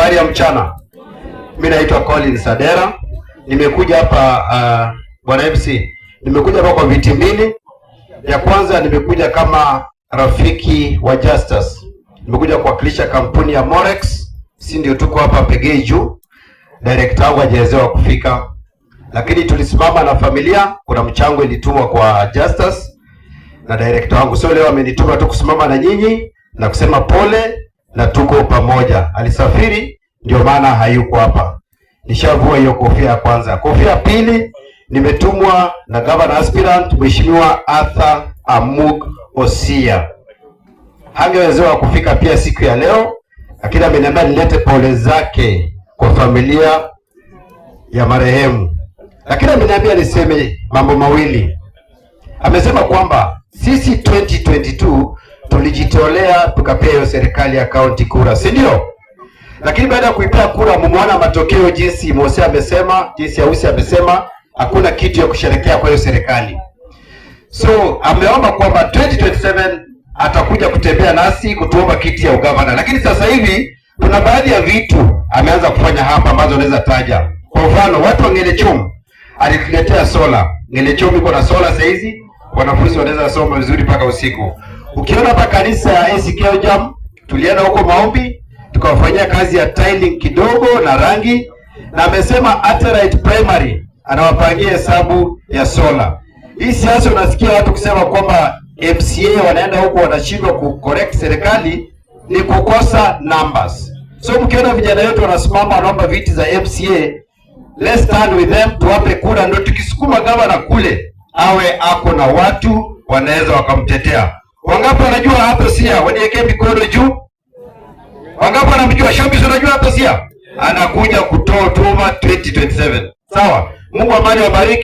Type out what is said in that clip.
Habari ya mchana. Mimi naitwa Colin Sadera. Nimekuja hapa Bwana MC. Nimekuja hapa kwa viti mbili. Ya kwanza nimekuja kama rafiki wa Justus. Nimekuja kuwakilisha kampuni ya Morex. Sisi ndio tuko hapa Pegei juu. Director wangu hajaelewa kufika. Lakini tulisimama na familia, kuna mchango ilitumwa kwa Justus na director wangu. Sio leo amenituma tu kusimama na nyinyi na kusema pole na tuko pamoja. Alisafiri ndio maana hayuko hapa. Nishavua hiyo kofia ya kwanza. Kofia ya pili nimetumwa na governor aspirant Mheshimiwa Arthur Amuk Osia. Hangewezewa kufika pia siku ya leo, lakini ameniambia nilete pole zake kwa familia ya marehemu. Lakini ameniambia niseme mambo mawili. Amesema kwamba sisi 2022 tulijitolea tukapea hiyo serikali ya county kura, si ndio? Lakini baada ya kuipea kura mumeona matokeo jinsi Mose amesema, jinsi Ausi amesema, hakuna kitu ya kusherekea kwa hiyo serikali. So ameomba kwamba 2027 atakuja kutembea nasi kutuomba kiti ya ugavana. Lakini sasa hivi kuna baadhi ya vitu ameanza kufanya hapa ambazo naweza taja. Kwa mfano, watu wa Ngelechom alituletea sola. Ngelechom iko na sola sasa hizi, wanafunzi wanaweza soma vizuri mpaka usiku. Ukiona hapa kanisa ya ACK Jam, tulienda huko maombi, tukawafanyia kazi ya tiling kidogo na rangi, na amesema Aterite Primary anawapangia hesabu ya sola. Hii siasa unasikia watu kusema kwamba MCA wanaenda huko wanashindwa kucorrect serikali, ni kukosa numbers. So mkiona vijana wetu wanasimama wanaomba viti za MCA, let's stand with them, tuwape kura, ndio tukisukuma gavana kule awe ako na watu wanaweza wakamtetea. Wangapi wanajua hapo Sia? Waniwekee mikono juu. Wangapi wanamjua Shambis? Unajua hapo Sia anakuja kutoa tuma 2027. Sawa? Mungu amani wabariki.